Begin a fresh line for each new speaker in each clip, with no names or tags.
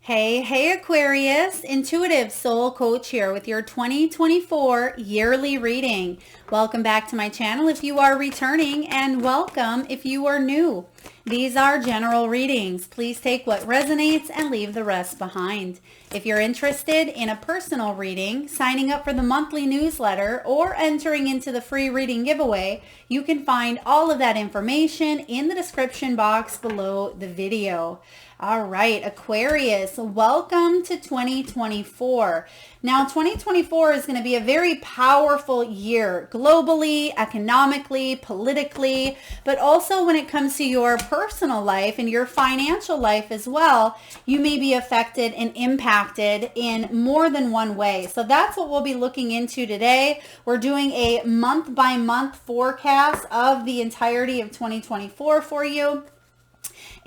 Hey Aquarius, Intuitive Soul Coach here with your 2024 yearly reading. Welcome back to my channel if you are returning, and welcome if you are new. These are general readings. Please take what resonates and leave the rest behind. If you're interested in a personal reading, signing up for the monthly newsletter, or entering into the free reading giveaway, you can find all of that information in the description box below the video. All right, Aquarius, welcome to 2024. Now, 2024 is going to be a very powerful year globally, economically, politically, but also when it comes to your personal life and your financial life as well, you may be affected and impacted in more than one way. So that's what we'll be looking into today. We're doing a month by month forecast of the entirety of 2024 for you.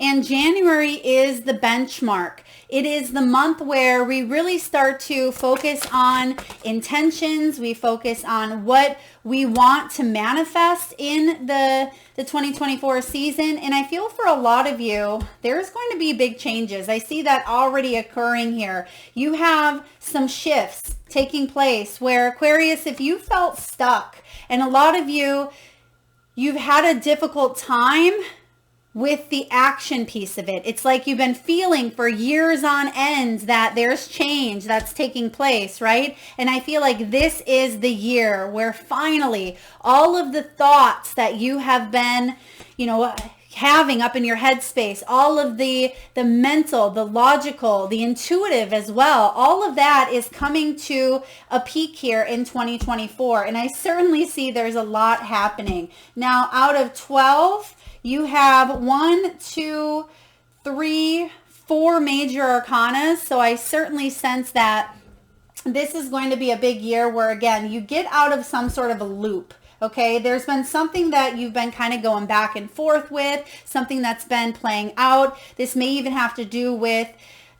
And January is the benchmark. It is the month where we really start to focus on intentions. We focus on what we want to manifest in the 2024 season. And I feel for a lot of you, there's going to be big changes. I see that already occurring here. You have some shifts taking place where, Aquarius, if you felt stuck, and a lot of you, you've had a difficult time with the action piece of it. It's like you've been feeling for years on end that there's change that's taking place, right? And I feel like this is the year where finally all of the thoughts that you have been, having up in your headspace, all of the mental, the logical, the intuitive as well, all of that is coming to a peak here in 2024. And I certainly see there's a lot happening. Now, out of 12, you have 1, 2, 3, 4 major arcanas. So I certainly sense that this is going to be a big year where, again, you get out of some sort of a loop. Okay, there's been something that you've been kind of going back and forth with, something that's been playing out. This may even have to do with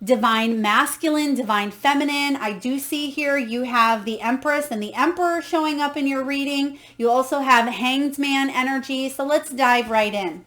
divine masculine, divine feminine. I do see here you have the Empress and the Emperor showing up in your reading. You also have Hanged Man energy. So let's dive right in.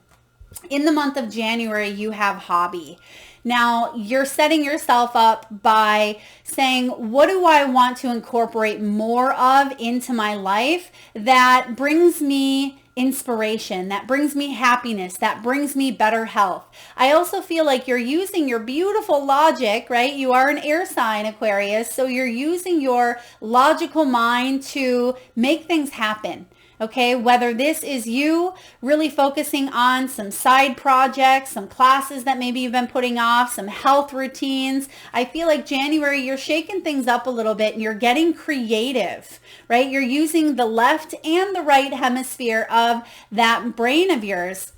In the month of January, you have hobby. Now, you're setting yourself up by saying, what do I want to incorporate more of into my life that brings me inspiration, that brings me happiness, that brings me better health? I also feel like you're using your beautiful logic, right? You are an air sign, Aquarius, so you're using your logical mind to make things happen. Okay, whether this is you really focusing on some side projects, some classes that maybe you've been putting off, some health routines. I feel like January, you're shaking things up a little bit and you're getting creative, right? You're using the left and the right hemisphere of that brain of yours.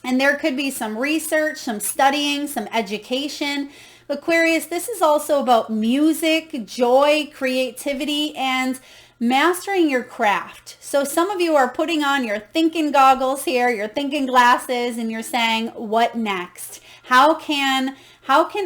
And there could be some research, some studying, some education. Aquarius, this is also about music, joy, creativity, and mastering your craft. So some of you are putting on your thinking goggles here, your thinking glasses, and you're saying, what next? How can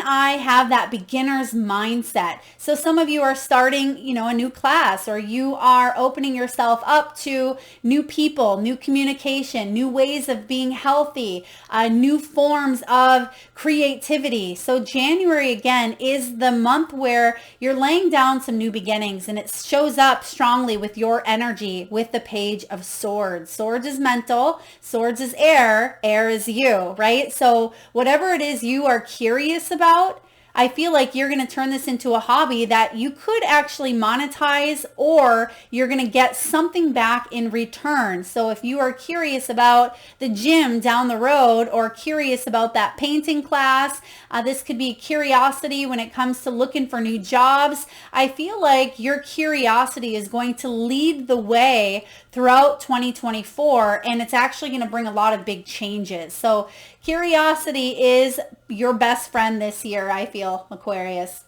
I have that beginner's mindset? So some of you are starting, a new class, or you are opening yourself up to new people, new communication, new ways of being healthy, new forms of creativity. So January, again, is the month where you're laying down some new beginnings, and it shows up strongly with your energy with the Page of Swords. Swords is mental, swords is air is you, right? So whatever it is you are curious about, I feel like you're going to turn this into a hobby that you could actually monetize, or you're going to get something back in return. So if you are curious about the gym down the road, or curious about that painting class, this could be curiosity when it comes to looking for new jobs. I feel like your curiosity is going to lead the way throughout 2024, and it's actually going to bring a lot of big changes. So curiosity is your best friend this year, I feel, Aquarius.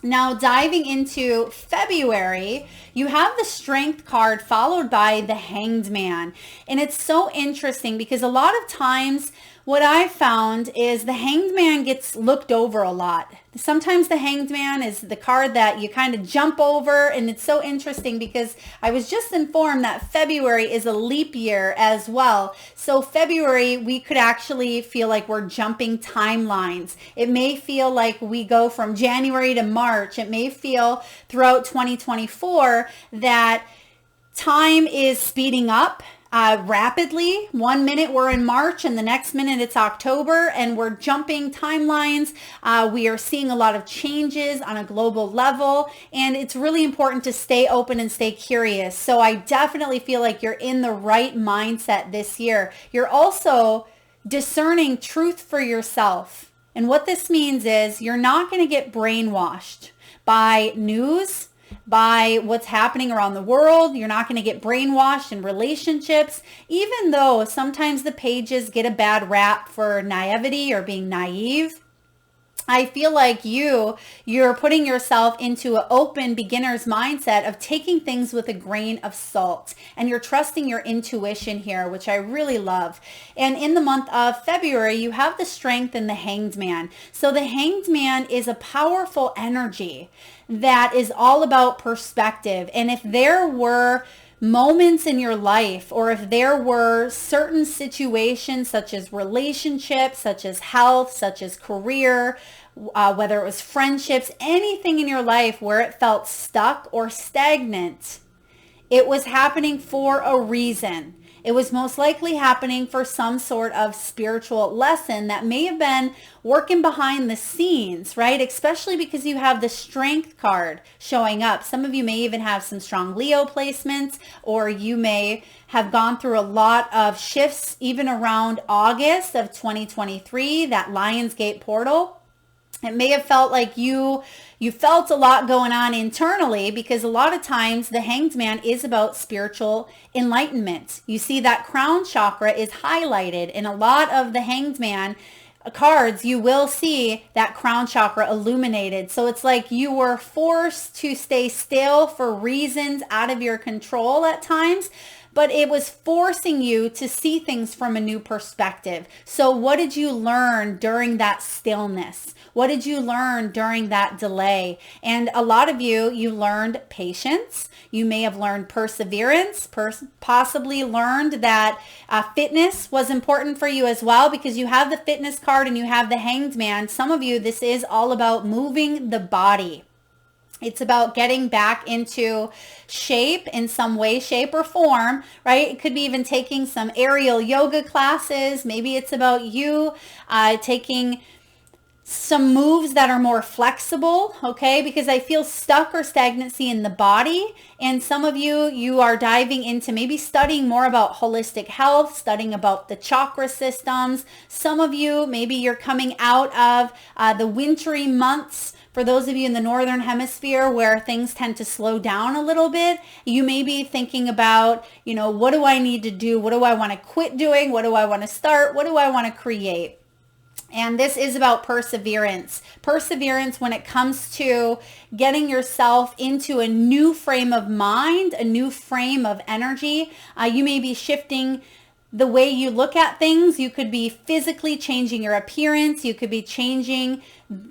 Now, diving into February, you have the Strength card followed by the Hanged Man. And it's so interesting because a lot of times what I found is the Hanged Man gets looked over a lot. Sometimes the Hanged Man is the card that you kind of jump over, and it's so interesting because I was just informed that February is a leap year as well. So February, we could actually feel like we're jumping timelines. It may feel like we go from January to March. It may feel throughout 2024 that time is speeding up rapidly. 1 minute we're in March and the next minute it's October, and we're jumping timelines. We are seeing a lot of changes on a global level, and it's really important to stay open and stay curious. So I definitely feel like you're in the right mindset this year. You're also discerning truth for yourself. And what this means is you're not going to get brainwashed by news, by what's happening around the world. You're not going to get brainwashed in relationships, even though sometimes the pages get a bad rap for naivety or being naive. I feel like you're putting yourself into an open beginner's mindset of taking things with a grain of salt, and you're trusting your intuition here, which I really love. And in the month of February, you have the Strength and the Hanged Man. So the Hanged Man is a powerful energy that is all about perspective. And if there were moments in your life, or if there were certain situations such as relationships, such as health, such as career, whether it was friendships, anything in your life where it felt stuck or stagnant, it was happening for a reason. It was most likely happening for some sort of spiritual lesson that may have been working behind the scenes, right? Especially because you have the Strength card showing up. Some of you may even have some strong Leo placements, or you may have gone through a lot of shifts even around August of 2023, that Lionsgate portal. It may have felt like you felt a lot going on internally, because a lot of times the Hanged Man is about spiritual enlightenment. You see that crown chakra is highlighted in a lot of the Hanged Man cards. You will see that crown chakra illuminated. So it's like you were forced to stay still for reasons out of your control at times, but it was forcing you to see things from a new perspective. So what did you learn during that stillness? What did you learn during that delay? And a lot of you learned patience. You may have learned perseverance, possibly learned that fitness was important for you as well, because you have the Fitness card and you have the Hanged Man. Some of you, this is all about moving the body. It's about getting back into shape in some way, shape, or form, right? It could be even taking some aerial yoga classes. Maybe it's about you taking some moves that are more flexible, okay? Because I feel stuck or stagnancy in the body. And some of you are diving into maybe studying more about holistic health, studying about the chakra systems. Some of you, maybe you're coming out of the wintry months. For those of you in the Northern Hemisphere where things tend to slow down a little bit, you may be thinking about, what do I need to do? What do I want to quit doing? What do I want to start? What do I want to create? And this is about perseverance. Perseverance when it comes to getting yourself into a new frame of mind, a new frame of energy. You may be shifting the way you look at things. You could be physically changing your appearance. You could be changing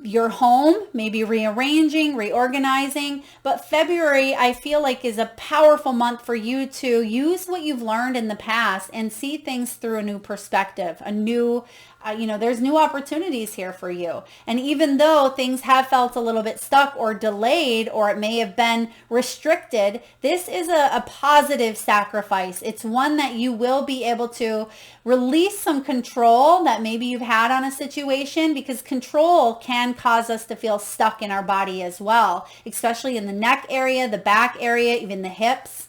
your home, maybe rearranging, reorganizing. But February, I feel like, is a powerful month for you to use what you've learned in the past and see things through a new perspective, a new there's new opportunities here for you. And even though things have felt a little bit stuck or delayed, or it may have been restricted, this is a positive sacrifice. It's one that you will be able to release some control that maybe you've had on a situation, because control can cause us to feel stuck in our body as well, especially in the neck area, the back area, even the hips.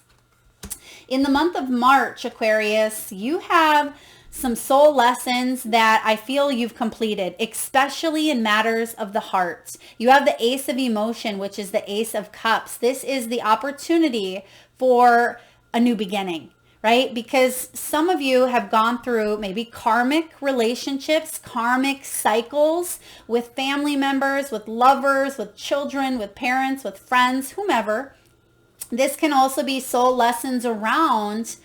In the month of March, Aquarius, you have some soul lessons that I feel you've completed, especially in matters of the heart. You have the Ace of Emotion, which is the Ace of Cups. This is the opportunity for a new beginning, right? Because some of you have gone through maybe karmic relationships, karmic cycles with family members, with lovers, with children, with parents, with friends, whomever. This can also be soul lessons around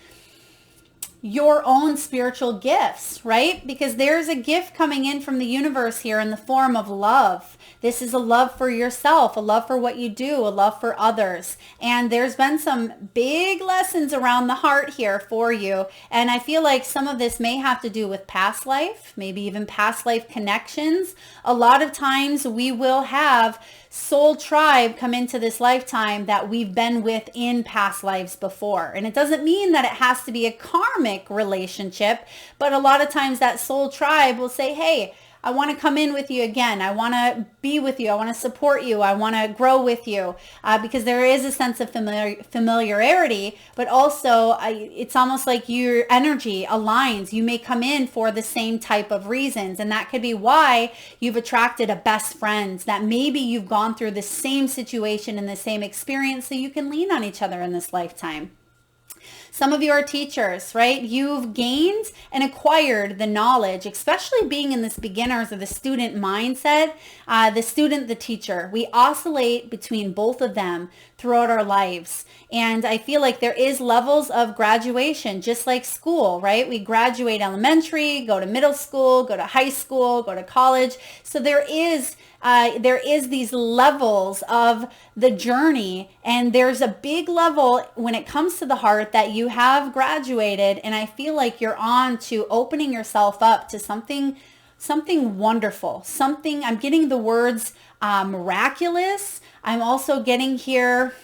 your own spiritual gifts, right? Because there's a gift coming in from the universe here in the form of love. This is a love for yourself, a love for what you do, a love for others. And there's been some big lessons around the heart here for you. And I feel like some of this may have to do with past life, maybe even past life connections. A lot of times we will have soul tribe come into this lifetime that we've been with in past lives before. And it doesn't mean that it has to be a karmic relationship, but a lot of times that soul tribe will say, hey, I want to come in with you again. I want to be with you. I want to support you. I want to grow with you, because there is a sense of familiarity, but also it's almost like your energy aligns. You may come in for the same type of reasons, and that could be why you've attracted a best friend, that maybe you've gone through the same situation and the same experience, so you can lean on each other in this lifetime. Some of you are teachers, right? You've gained and acquired the knowledge, especially being in this beginners or the student mindset, the student, the teacher. We oscillate between both of them throughout our lives. And I feel like there is levels of graduation, just like school, right? We graduate elementary, go to middle school, go to high school, go to college. So there is these levels of the journey, and there's a big level when it comes to the heart that you have graduated, and I feel like you're on to opening yourself up to something wonderful, something. I'm getting the words miraculous. I'm also getting here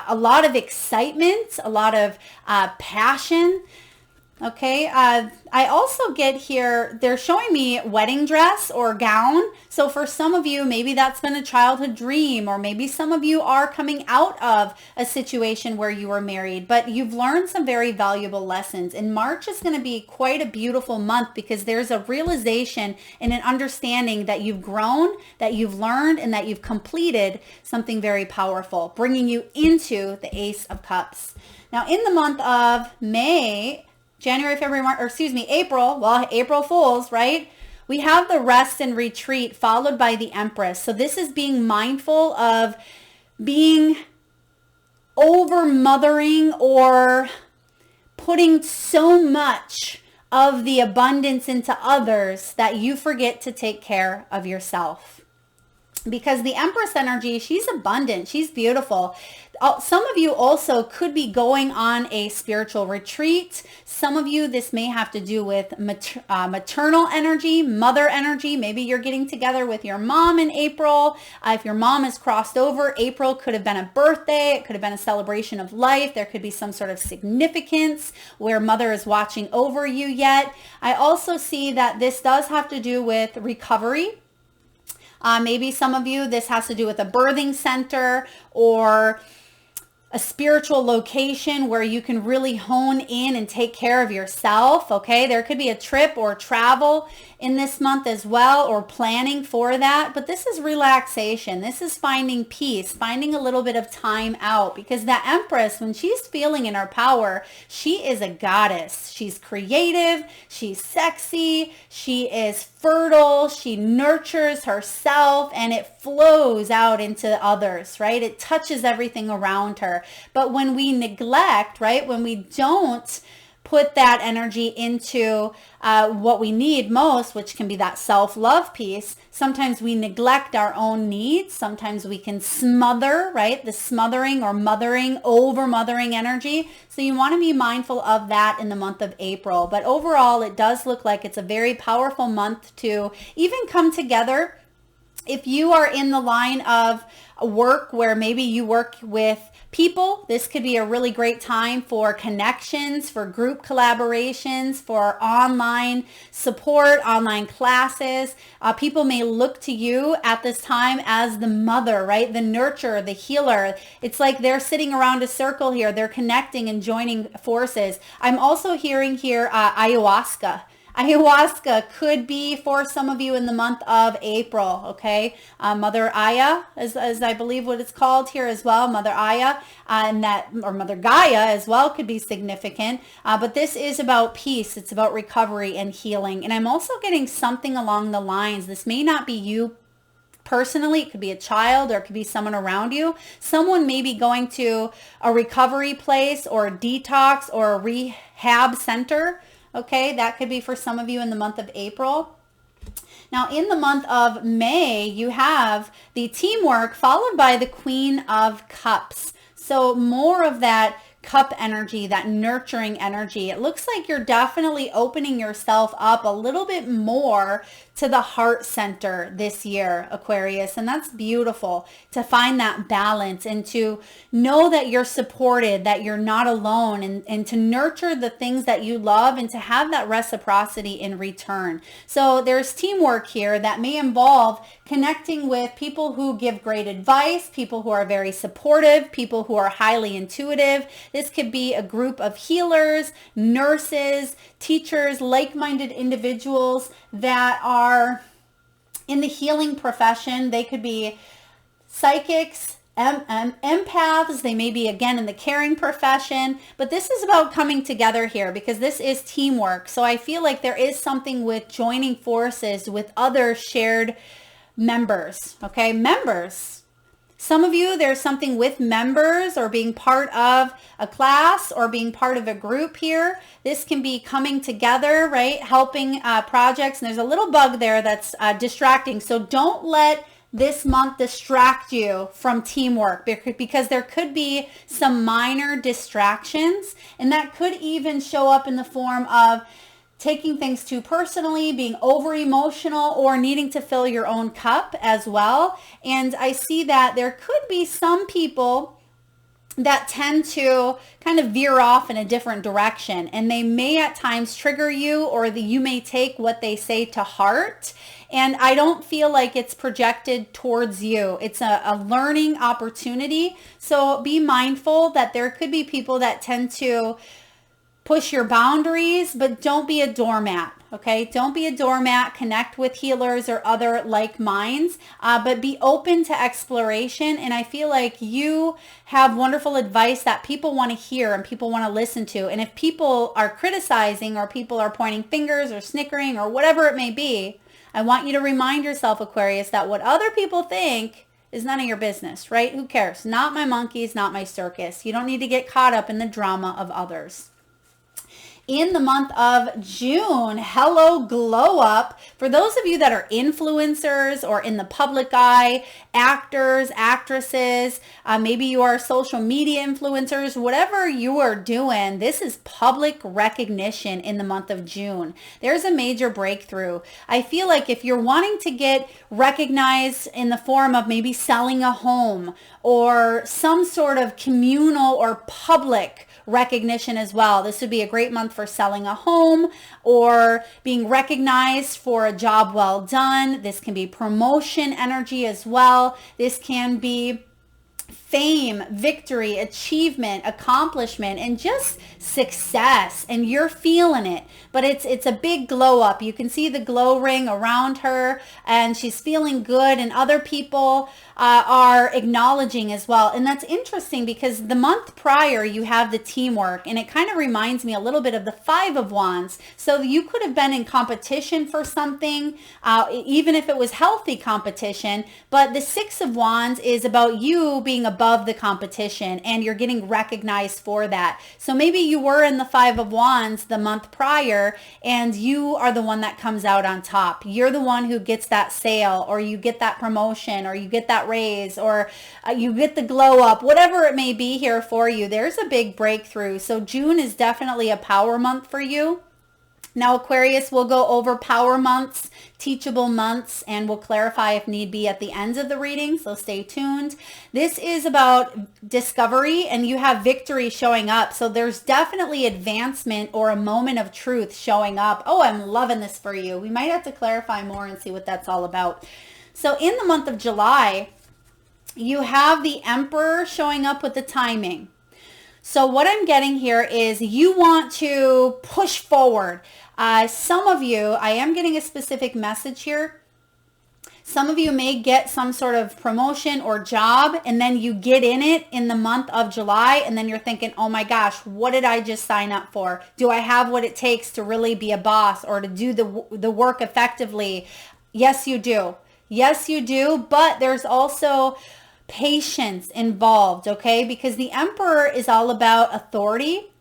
a lot of excitement, a lot of passion. Okay, I also get here, they're showing me wedding dress or gown. So for some of you, maybe that's been a childhood dream, or maybe some of you are coming out of a situation where you were married, but you've learned some very valuable lessons. And March is going to be quite a beautiful month because there's a realization and an understanding that you've grown, that you've learned, and that you've completed something very powerful, bringing you into the Ace of Cups. Now in the month of May, January, February, March, or excuse me, April, well, April Fools, right? We have the rest and retreat followed by the Empress. So this is being mindful of being over mothering or putting so much of the abundance into others that you forget to take care of yourself. Because the Empress energy, she's abundant, she's beautiful. Some of you also could be going on a spiritual retreat. Some of you, this may have to do with maternal energy, mother energy. Maybe you're getting together with your mom in April. If your mom has crossed over, April could have been a birthday. It could have been a celebration of life. There could be some sort of significance where mother is watching over you yet. I also see that this does have to do with recovery. Maybe some of you, this has to do with a birthing center or a spiritual location where you can really hone in and take care of yourself. Okay, there could be a trip or travel in this month as well, or planning for that. But this is relaxation. This is finding peace, finding a little bit of time out, because that Empress, when she's feeling in her power, she is a goddess. She's creative, she's sexy, she is fertile, she nurtures herself, and it flows out into others, right? It touches everything around her. But when we neglect, right, when we don't put that energy into what we need most, which can be that self-love piece, sometimes we neglect our own needs. Sometimes we can smother, right? The smothering or mothering, over-mothering energy. So you want to be mindful of that in the month of April. But overall, it does look like it's a very powerful month to even come together. If you are in the line of work where maybe you work with people, this could be a really great time for connections, for group collaborations, for online support, online classes. People may look to you at this time as the mother, right? The nurturer, the healer. It's like they're sitting around a circle here. They're connecting and joining forces. I'm also hearing here ayahuasca. Ayahuasca could be for some of you in the month of April, okay? Mother Aya, as I believe what it's called here as well, Mother Aya, and that, or Mother Gaia as well could be significant. But this is about peace. It's about recovery and healing. And I'm also getting something along the lines, this may not be you personally. It could be a child or it could be someone around you. Someone may be going to a recovery place or a detox or a rehab center. Okay, that could be for some of you in the month of April. Now, in the month of May, you have the teamwork followed by the Queen of Cups. So more of that cup energy, that nurturing energy. It looks like you're definitely opening yourself up a little bit more to the heart center this year, Aquarius. And that's beautiful to find that balance and to know that you're supported, that you're not alone, and to nurture the things that you love and to have that reciprocity in return. So there's teamwork here that may involve connecting with people who give great advice, people who are very supportive, people who are highly intuitive. This could be a group of healers, nurses, teachers, like-minded individuals that are in the healing profession. They could be psychics, empaths. They may be, again, in the caring profession. But this is about coming together here because this is teamwork. So I feel like there is something with joining forces with other shared members. Okay, members. Some of you, there's something with members or being part of a class or being part of a group here. This can be coming together, right? Helping projects. And there's a little bug there that's distracting. So don't let this month distract you from teamwork because there could be some minor distractions. And that could even show up in the form of taking things too personally, being over emotional, or needing to fill your own cup as well. And I see that there could be some people that tend to kind of veer off in a different direction, and they may at times trigger you, or you may take what they say to heart. And I don't feel like it's projected towards you. It's a learning opportunity. So be mindful that there could be people that tend to push your boundaries, but don't be a doormat, okay? Don't be a doormat. Connect with healers or other like minds, but be open to exploration. And I feel like you have wonderful advice that people want to hear and people want to listen to. And if people are criticizing or people are pointing fingers or snickering or whatever it may be, I want you to remind yourself, Aquarius, that what other people think is none of your business, right? Who cares? Not my monkeys, not my circus. You don't need to get caught up in the drama of others. In the month of June, hello glow up. For those of you that are influencers or in the public eye, actors, actresses, maybe you are social media influencers, whatever you are doing, this is public recognition in the month of June. There's a major breakthrough. I feel like if you're wanting to get recognized in the form of maybe selling a home or some sort of communal or public recognition as well. This would be a great month for selling a home or being recognized for a job well done. This can be promotion energy as well. This can be fame, victory, achievement, accomplishment, and just success, and you're feeling it. But it's a big glow up. You can see the glow ring around her, and she's feeling good, and other people are acknowledging as well. And that's interesting because the month prior you have the teamwork, and it kind of reminds me a little bit of the Five of Wands. So you could have been in competition for something, even if it was healthy competition, but the Six of Wands is about you being above the competition and you're getting recognized for that. So maybe you were in the Five of Wands the month prior and you are the one that comes out on top. You're the one who gets that sale, or you get that promotion, or you get that raise, or you get the glow up, whatever it may be here for you. There's a big breakthrough. So June is definitely a power month for you. Now, Aquarius, will go over power months, teachable months, and we'll clarify if need be at the end of the reading, so stay tuned. This is about discovery, and you have victory showing up. So there's definitely advancement or a moment of truth showing up. Oh, I'm loving this for you. We might have to clarify more and see what that's all about. So in the month of July, you have the Emperor showing up with the timing. So what I'm getting here is you want to push forward. Some of you, I am getting a specific message here. Some of you may get some sort of promotion or job, and then you get in it in the month of July, and then you're thinking, oh my gosh, what did I just sign up for? Do I have what it takes to really be a boss or to do the work effectively? Yes, you do. Yes, you do, but there's also patience involved, okay? Because the Emperor is all about authority,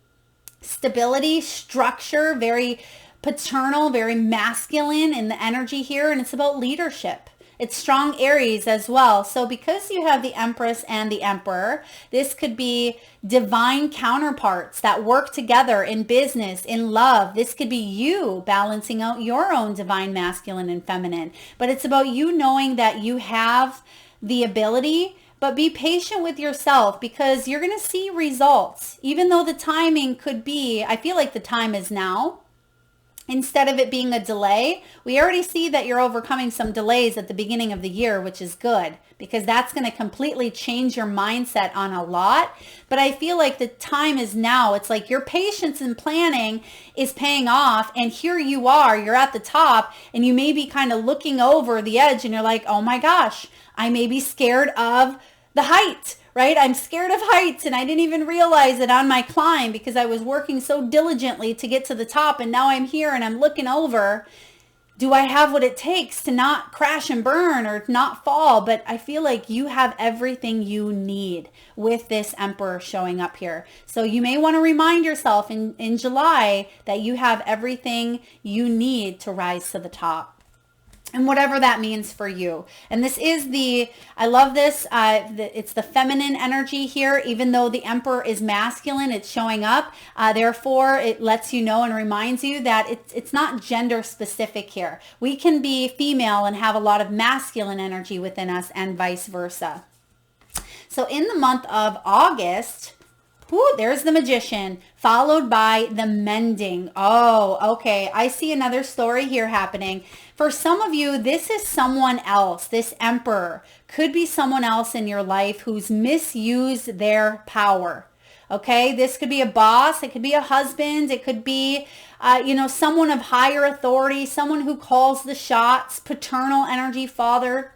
stability, structure, very paternal, very masculine in the energy here, and it's about leadership. It's strong Aries as well. So because you have the Empress and the Emperor, this could be divine counterparts that work together in business, in love. This could be you balancing out your own divine masculine and feminine. But it's about you knowing that you have the ability, but be patient with yourself because you're going to see results. Even though the timing could be, I feel like the time is now. Instead of it being a delay, we already see that you're overcoming some delays at the beginning of the year, which is good because that's going to completely change your mindset on a lot. But I feel like the time is now. It's like your patience and planning is paying off. And here you are, you're at the top and you may be kind of looking over the edge and you're like, oh my gosh, I may be scared of the height. Right? I'm scared of heights and I didn't even realize it on my climb because I was working so diligently to get to the top and now I'm here and I'm looking over. Do I have what it takes to not crash and burn or not fall? But I feel like you have everything you need with this Emperor showing up here. So you may want to remind yourself in July that you have everything you need to rise to the top. And whatever that means for you. And this is I love this. It's the feminine energy here, even though the Emperor is masculine, it's showing up. Therefore, it lets you know and reminds you that it's not gender specific here. We can be female and have a lot of masculine energy within us and vice versa. So in the month of August, there's the Magician, followed by the Mending. Oh, okay. I see another story here happening. For some of you, this is someone else. This Emperor could be someone else in your life who's misused their power. Okay, this could be a boss. It could be a husband. It could be, someone of higher authority, someone who calls the shots, paternal energy, father.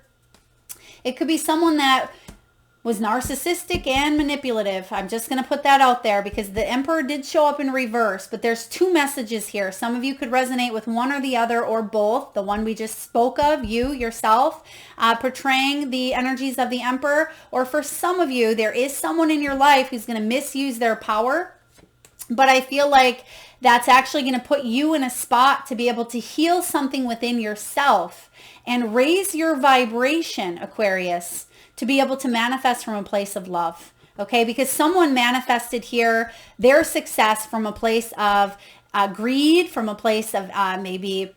It could be someone that was narcissistic and manipulative. I'm just going to put that out there because the Emperor did show up in reverse, but there's two messages here. Some of you could resonate with one or the other or both. The one we just spoke of, you, yourself, portraying the energies of the Emperor. Or for some of you, there is someone in your life who's going to misuse their power. But I feel like that's actually going to put you in a spot to be able to heal something within yourself and raise your vibration, Aquarius, to be able to manifest from a place of love, okay? Because someone manifested here their success from a place of greed, from a place of maybe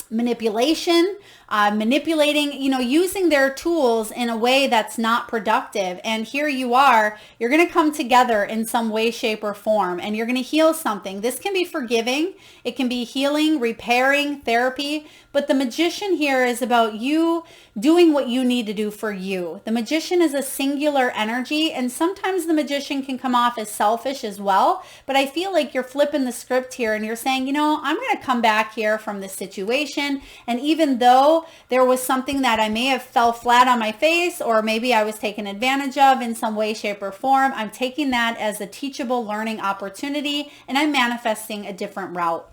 manipulation, manipulating, using their tools in a way that's not productive. And here you are, you're going to come together in some way, shape, or form, and you're going to heal something. This can be forgiving. It can be healing, repairing, therapy. But the Magician here is about you doing what you need to do for you. The Magician is a singular energy, and sometimes the Magician can come off as selfish as well. But I feel like you're flipping the script here and you're saying, I'm going to come back here from this situation. And even though there was something that I may have fell flat on my face, or maybe I was taken advantage of in some way, shape, or form, I'm taking that as a teachable learning opportunity and I'm manifesting a different route.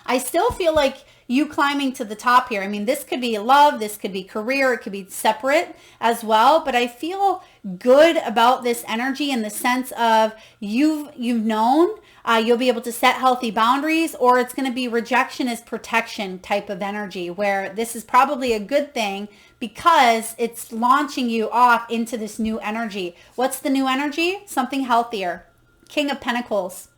I still feel like you climbing to the top here. I mean, this could be love, this could be career, it could be separate as well, but I feel good about this energy in the sense of you've known, you'll be able to set healthy boundaries, or it's going to be rejection is protection type of energy, where this is probably a good thing because it's launching you off into this new energy. What's the new energy? Something healthier. King of Pentacles.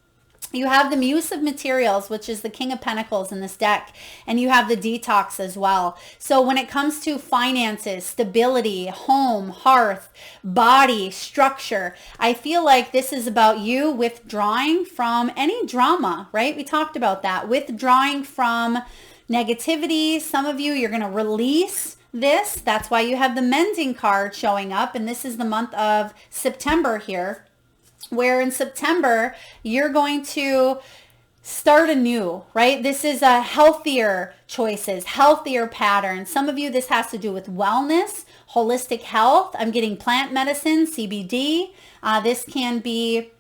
You have the Muse of Materials, which is the King of Pentacles in this deck, and you have the Detox as well. So when it comes to finances, stability, home, hearth, body, structure, I feel like this is about you withdrawing from any drama, right? We talked about that. Withdrawing from negativity. Some of you, you're going to release this. That's why you have the Mending card showing up, and this is the month of September here, where in September, you're going to start anew, right? This is a healthier choices, healthier patterns. Some of you, this has to do with wellness, holistic health. I'm getting plant medicine, CBD. This can be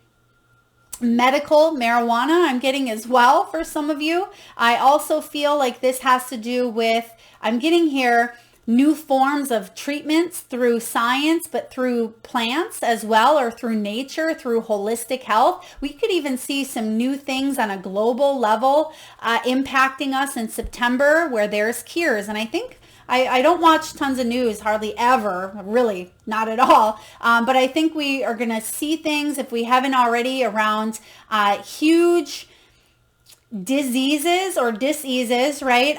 medical marijuana I'm getting as well for some of you. I also feel like this has to do with, I'm getting here, new forms of treatments through science, but through plants as well, or through nature, through holistic health. We could even see some new things on a global level impacting us in September, where there's cures. And I think I don't watch tons of news, hardly ever, really not at all. But I think we are going to see things, if we haven't already, around huge diseases or diseases, right?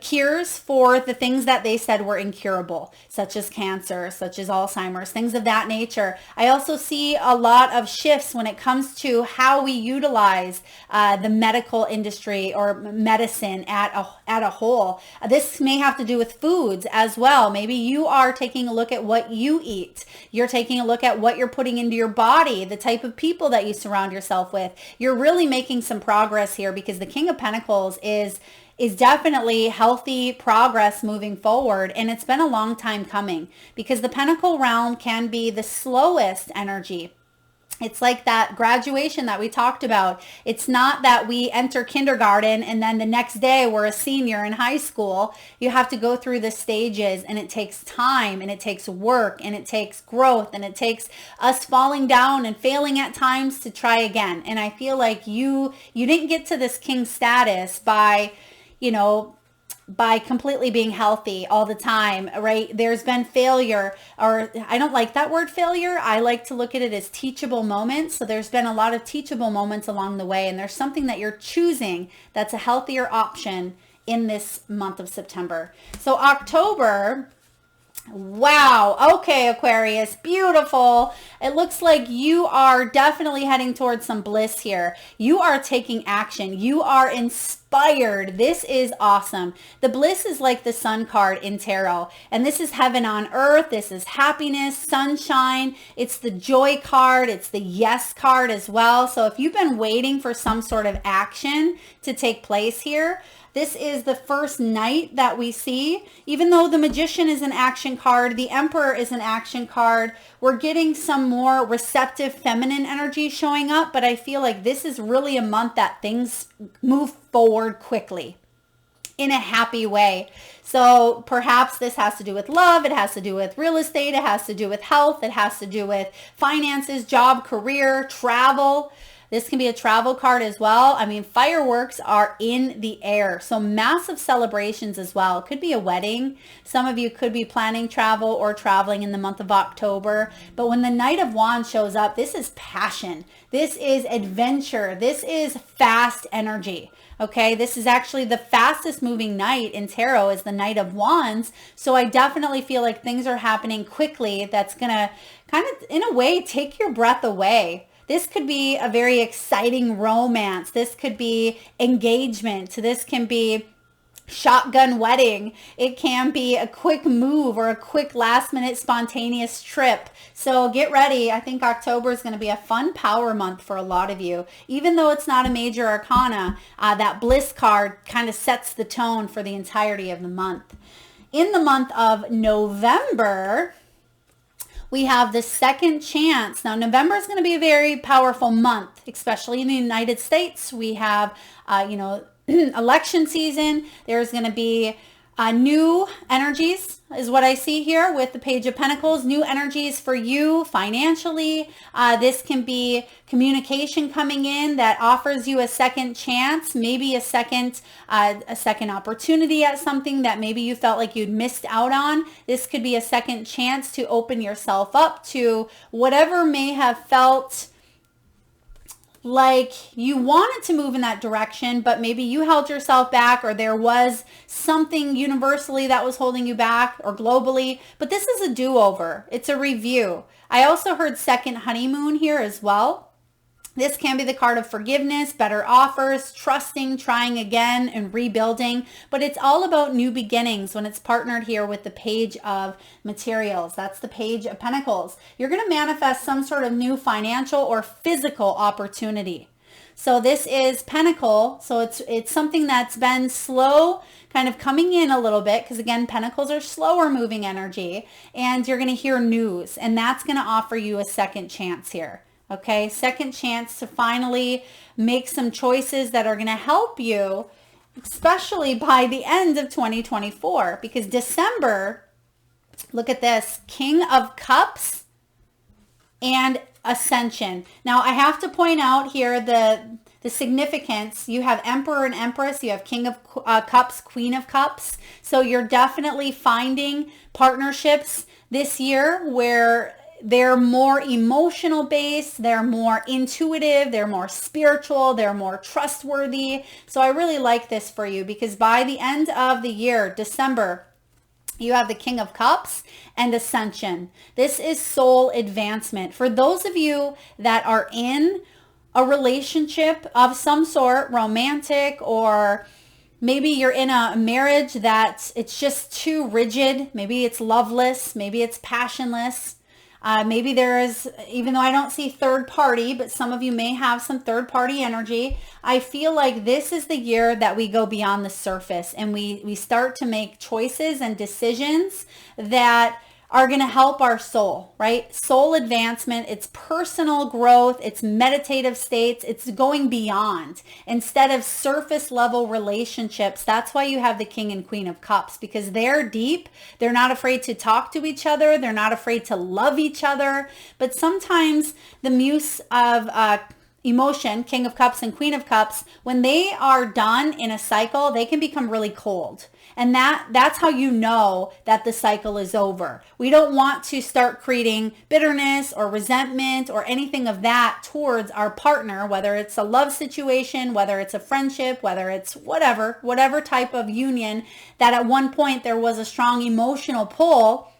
Cures for the things that they said were incurable, such as cancer, such as Alzheimer's, things of that nature. I also see a lot of shifts when it comes to how we utilize the medical industry or medicine at a whole. This may have to do with foods as well. Maybe you are taking a look at what you eat. You're taking a look at what you're putting into your body, the type of people that you surround yourself with. You're really making some progress here, because the King of Pentacles is definitely healthy progress moving forward. And it's been a long time coming, because the Pentacle realm can be the slowest energy. It's like that graduation that we talked about. It's not that we enter kindergarten and then the next day we're a senior in high school. You have to go through the stages, and it takes time, and it takes work, and it takes growth, and it takes us falling down and failing at times to try again. And I feel like you didn't get to this king status by completely being healthy all the time, right? There's been failure, or I don't like that word failure. I like to look at it as teachable moments. So there's been a lot of teachable moments along the way, and there's something that you're choosing that's a healthier option in this month of September. So October, wow. Okay, Aquarius, beautiful. It looks like you are definitely heading towards some bliss here. You are taking action. You are inspired. This is awesome. The bliss is like the sun card in tarot, and this is heaven on earth. This is happiness, sunshine. It's the joy card. It's the yes card as well. So if you've been waiting for some sort of action to take place here, this is the first night that we see. Even though the Magician is an action card, the Emperor is an action card, we're getting some more receptive feminine energy showing up. But I feel like this is really a month that things move forward quickly in a happy way. So perhaps this has to do with love. It has to do with real estate. It has to do with health. It has to do with finances, job, career, travel. This can be a travel card as well. I mean, fireworks are in the air. So massive celebrations as well. It could be a wedding. Some of you could be planning travel or traveling in the month of October. But when the Knight of Wands shows up, this is passion. This is adventure. This is fast energy. Okay, this is actually the fastest moving knight in tarot, is the Knight of Wands. So I definitely feel like things are happening quickly. That's going to kind of, in a way, take your breath away. This could be a very exciting romance. This could be engagement. This can be shotgun wedding. It can be a quick move or a quick last minute spontaneous trip. So get ready. I think October is going to be a fun power month for a lot of you. Even though it's not a major arcana, that bliss card kind of sets the tone for the entirety of the month. In the month of November, we have the second chance. Now, November is going to be a very powerful month, especially in the United States. We have, election season. There's going to be new energies, is what I see here with the Page of Pentacles. New energies for you financially. This can be communication coming in that offers you a second chance, maybe a second opportunity at something that maybe you felt like you'd missed out on. This could be a second chance to open yourself up to whatever may have felt like you wanted to move in that direction, but maybe you held yourself back, or there was something universally that was holding you back, or globally. But this is a do-over. It's a review. I also heard second honeymoon here as well. This can be the card of forgiveness, better offers, trusting, trying again, and rebuilding. But it's all about new beginnings when it's partnered here with the Page of Materials. That's the Page of Pentacles. You're going to manifest some sort of new financial or physical opportunity. So this is Pentacle. So it's something that's been slow, kind of coming in a little bit, because again, Pentacles are slower moving energy, and you're going to hear news, and that's going to offer you a second chance here. Okay, second chance to finally make some choices that are going to help you, especially by the end of 2024, because December Look at this, King of Cups and Ascension. Now, I have to point out here the significance. You have Emperor and Empress. You have King of Cups, Queen of Cups. So you're definitely finding partnerships this year where they're more emotional based, they're more intuitive, they're more spiritual, they're more trustworthy. So I really like this for you because by the end of the year, December, you have the King of Cups and Ascension. This is soul advancement. For those of you that are in a relationship of some sort, romantic, or maybe you're in a marriage that it's just too rigid. Maybe it's loveless. Maybe it's passionless. Maybe there is, even though I don't see third party, but some of you may have some third party energy. I feel like this is the year that we go beyond the surface and we start to make choices and decisions that are going to help our soul, right? Soul advancement, it's personal growth, it's meditative states, it's going beyond instead of surface level relationships. That's why you have the King and Queen of Cups, because they're deep. They're not afraid to talk to each other. They're not afraid to love each other. But sometimes the muse of emotion, King of Cups and Queen of Cups, when they are done in a cycle, they can become really cold. And that's how you know that the cycle is over. We don't want to start creating bitterness or resentment or anything of that towards our partner, whether it's a love situation, whether it's a friendship, whether it's whatever type of union that at one point there was a strong emotional pull.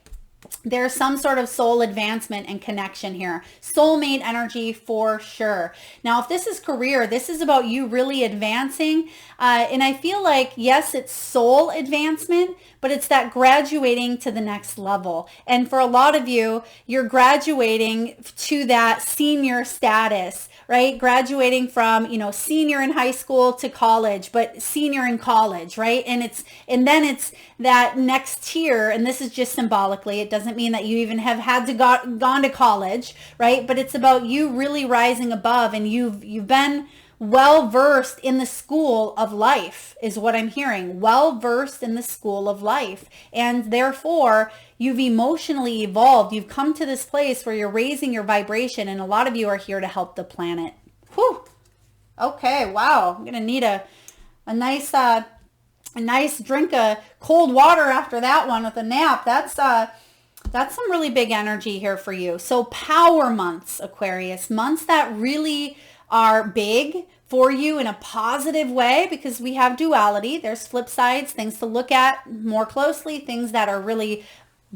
There's some sort of soul advancement and connection here. Soulmate energy for sure. Now, if this is career, this is about you really advancing. And I feel like, yes, it's soul advancement, but it's that graduating to the next level. And for a lot of you, you're graduating to that senior status, right? Graduating from, senior in high school to college, but senior in college, right? And then it's that next tier. And this is just symbolically. It doesn't mean that you even have had to gone to college, right? But it's about you really rising above, and you've been well versed in the school of life is what I'm hearing. Well versed in the school of life. And therefore, you've emotionally evolved. You've come to this place where you're raising your vibration, and a lot of you are here to help the planet. Whew. Okay, wow. I'm going to need a nice drink of cold water after that one with a nap. That's some really big energy here for you. So power months, Aquarius, months that really are big for you in a positive way, because we have duality. There's flip sides, things to look at more closely, things that are really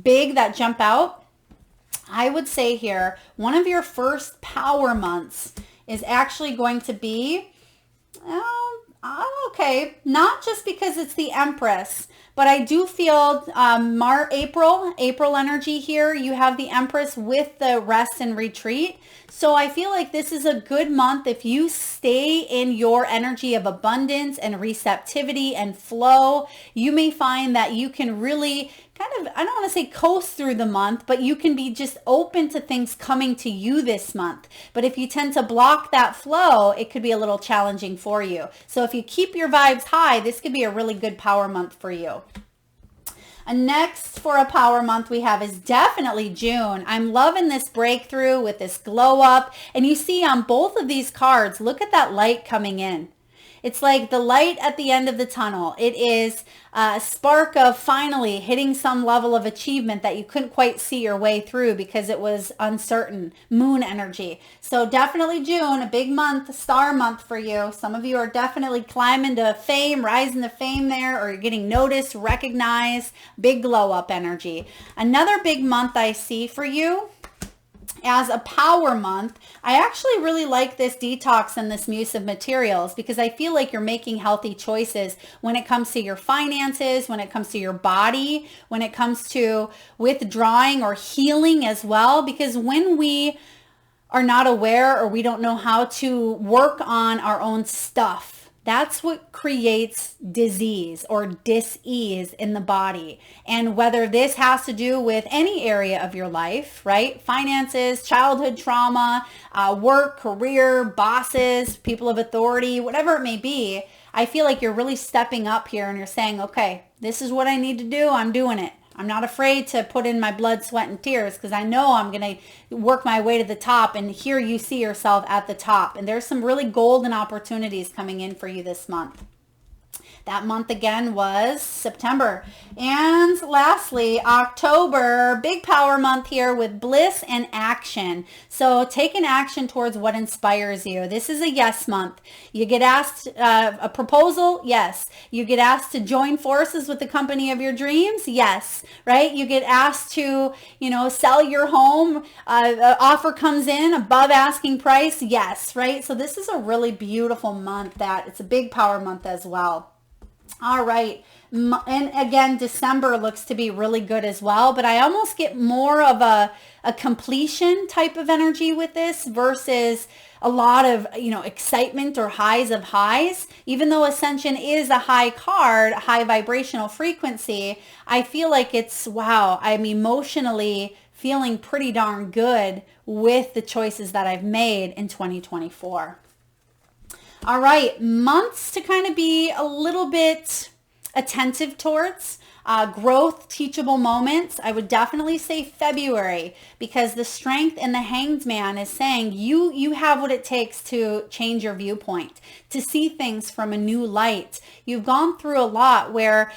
big that jump out. I would say here, one of your first power months is actually going to be, okay, not just because it's the Empress, but I do feel April energy here. You have the Empress with the rest and retreat. So I feel like this is a good month if you stay in your energy of abundance and receptivity and flow. You may find that you can really kind of, I don't want to say coast through the month, but you can be just open to things coming to you this month. But if you tend to block that flow, it could be a little challenging for you. So if you keep your vibes high, this could be a really good power month for you. And next for a power month we have is definitely June. I'm loving this breakthrough with this glow up. And you see on both of these cards, look at that light coming in. It's like the light at the end of the tunnel. It is a spark of finally hitting some level of achievement that you couldn't quite see your way through because it was uncertain. Moon energy. So definitely June, a big month, a star month for you. Some of you are definitely climbing to fame, rising to fame there, or you're getting noticed, recognized, big glow up energy. Another big month I see for you as a power month, I actually really like this detox and this muse of materials, because I feel like you're making healthy choices when it comes to your finances, when it comes to your body, when it comes to withdrawing or healing as well. Because when we are not aware or we don't know how to work on our own stuff, that's what creates disease or dis-ease in the body. And whether this has to do with any area of your life, right? Finances, childhood trauma, work, career, bosses, people of authority, whatever it may be, I feel like you're really stepping up here and you're saying, okay, this is what I need to do. I'm doing it. I'm not afraid to put in my blood, sweat, and tears because I know I'm going to work my way to the top. And here you see yourself at the top. And there's some really golden opportunities coming in for you this month. That month again was September. And lastly, October, big power month here with bliss and action. So take an action towards what inspires you. This is a yes month. You get asked a proposal, yes. You get asked to join forces with the company of your dreams, yes, right? You get asked to, sell your home, offer comes in above asking price, yes, right? So this is a really beautiful month that it's a big power month as well. All right. And again, December looks to be really good as well, but I almost get more of a completion type of energy with this versus a lot of, excitement or highs of highs. Even though Ascension is a high card, high vibrational frequency, I feel like it's, wow, I'm emotionally feeling pretty darn good with the choices that I've made in 2024. All right, months to kind of be a little bit attentive towards. Growth, teachable moments. I would definitely say February because the strength in the Hanged Man is saying you have what it takes to change your viewpoint, to see things from a new light. You've gone through a lot where,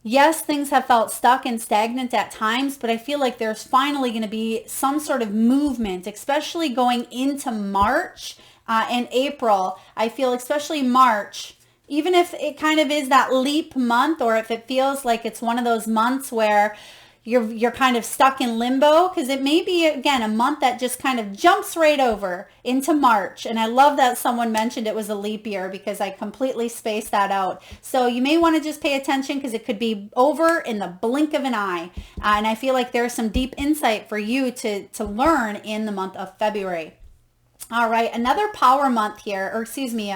yes, things have felt stuck and stagnant at times, but I feel like there's finally going to be some sort of movement, especially going into March and April. I feel especially March, even if it kind of is that leap month, or if it feels like it's one of those months where you're kind of stuck in limbo, because it may be, again, a month that just kind of jumps right over into March. And I love that someone mentioned it was a leap year because I completely spaced that out. So you may want to just pay attention because it could be over in the blink of an eye. And I feel like there's some deep insight for you to learn in the month of February. All right, another power month here, or excuse me,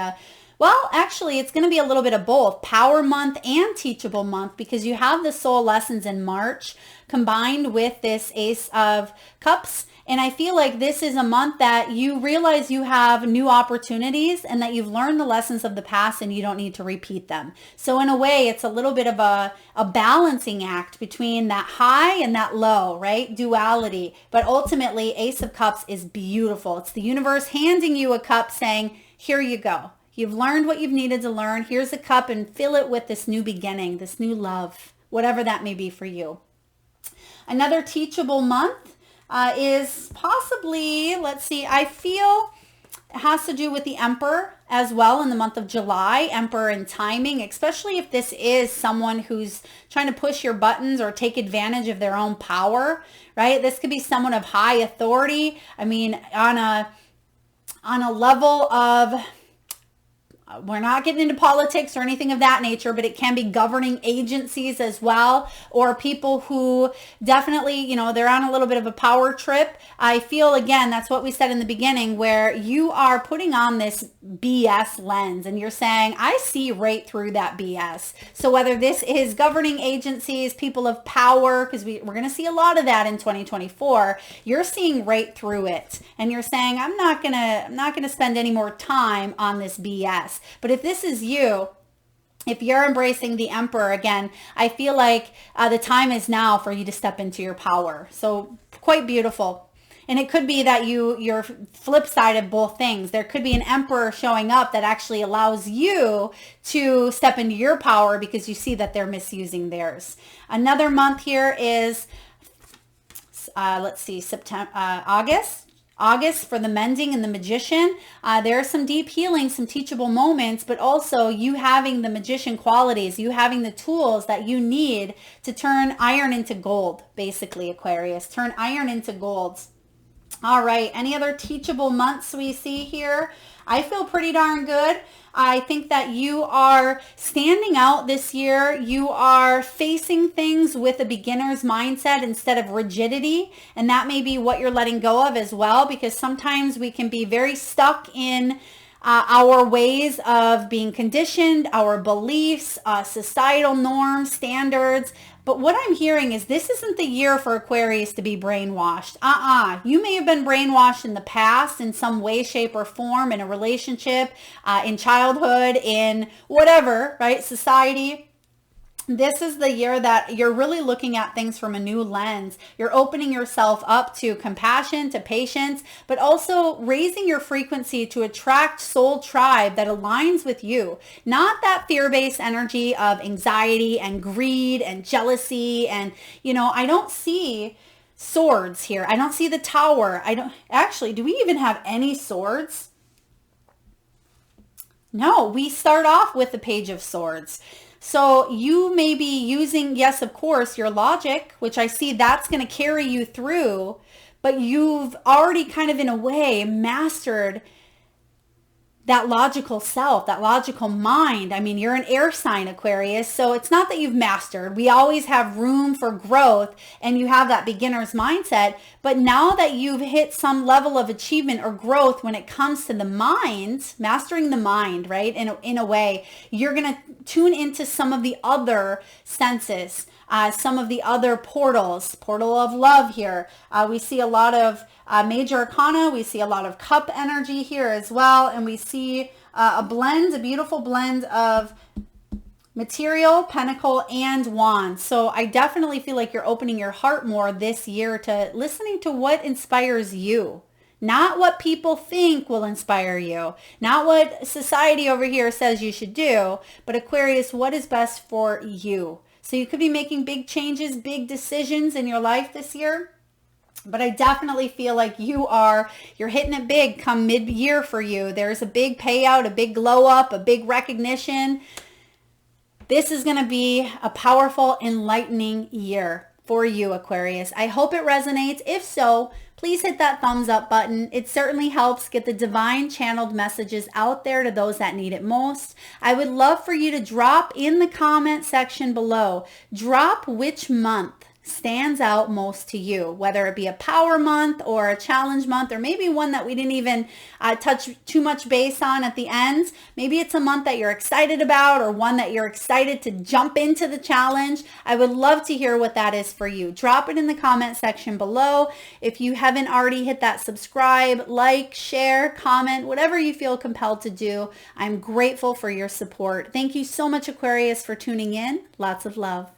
well, actually, it's going to be a little bit of both, power month and teachable month, because you have the soul lessons in March combined with this Ace of Cups. And I feel like this is a month that you realize you have new opportunities and that you've learned the lessons of the past and you don't need to repeat them. So in a way, it's a little bit of a balancing act between that high and that low, right? Duality. But ultimately, Ace of Cups is beautiful. It's the universe handing you a cup saying, here you go. You've learned what you've needed to learn. Here's a cup and fill it with this new beginning, this new love, whatever that may be for you. Another teachable month is possibly, let's see, I feel it has to do with the Emperor as well in the month of July, Emperor and timing, especially if this is someone who's trying to push your buttons or take advantage of their own power, right? This could be someone of high authority. I mean, on a level of, we're not getting into politics or anything of that nature, but it can be governing agencies as well, or people who definitely, they're on a little bit of a power trip. I feel, again, that's what we said in the beginning, where you are putting on this BS lens and you're saying, I see right through that BS. So whether this is governing agencies, people of power, because we're going to see a lot of that in 2024, you're seeing right through it. And you're saying, I'm not going to spend any more time on this BS. But if this is you, if you're embracing the Emperor, again, I feel like the time is now for you to step into your power. So quite beautiful. And it could be that you're flip side of both things. There could be an Emperor showing up that actually allows you to step into your power because you see that they're misusing theirs. Another month here is, let's see, August for the Mending and the Magician. There are some deep healing, some teachable moments, but also you having the magician qualities, you having the tools that you need to turn iron into gold, basically, Aquarius. Turn iron into gold. All right, any other teachable months we see here? I feel pretty darn good. I think that you are standing out this year. You are facing things with a beginner's mindset instead of rigidity. And that may be what you're letting go of as well, because sometimes we can be very stuck in our ways of being conditioned, our beliefs, societal norms, standards. But what I'm hearing is this isn't the year for Aquarius to be brainwashed. You may have been brainwashed in the past in some way, shape, or form, in a relationship, in childhood, in whatever, right? Society. This is the year that you're really looking at things from a new lens. You're opening yourself up to compassion, to patience, but also raising your frequency to attract soul tribe that aligns with you. Not that fear-based energy of anxiety and greed and jealousy. And, I don't see swords here. I don't see the tower. I don't actually, do we even have any swords? No, we start off with the Page of Swords. So you may be using, yes, of course, your logic, which I see that's going to carry you through, but you've already kind of in a way mastered that logical self, that logical mind. I mean, you're an air sign, Aquarius, so it's not that you've mastered. We always have room for growth and you have that beginner's mindset. But now that you've hit some level of achievement or growth when it comes to the mind, mastering the mind, right? In a way, you're going to tune into some of the other senses, some of the other portals, portal of love here. We see a lot of major arcana. We see a lot of cup energy here as well. And we see a beautiful blend of material, pentacle, and wand. So I definitely feel like you're opening your heart more this year to listening to what inspires you. Not what people think will inspire you. Not what society over here says you should do. But Aquarius, what is best for you? So you could be making big changes, big decisions in your life this year. But I definitely feel like you're hitting it big come mid-year for you. There's a big payout, a big glow up, a big recognition. This is going to be a powerful, enlightening year for you, Aquarius. I hope it resonates. If so, please hit that thumbs up button. It certainly helps get the divine channeled messages out there to those that need it most. I would love for you to drop in the comment section below. Drop which month stands out most to you, whether it be a power month or a challenge month, or maybe one that we didn't even touch too much base on at the end. Maybe it's a month that you're excited about or one that you're excited to jump into the challenge. I would love to hear what that is for you. Drop it in the comment section below. If you haven't already, hit that subscribe, like, share, comment, whatever you feel compelled to do. I'm grateful for your support. Thank you so much, Aquarius, for tuning in. Lots of love.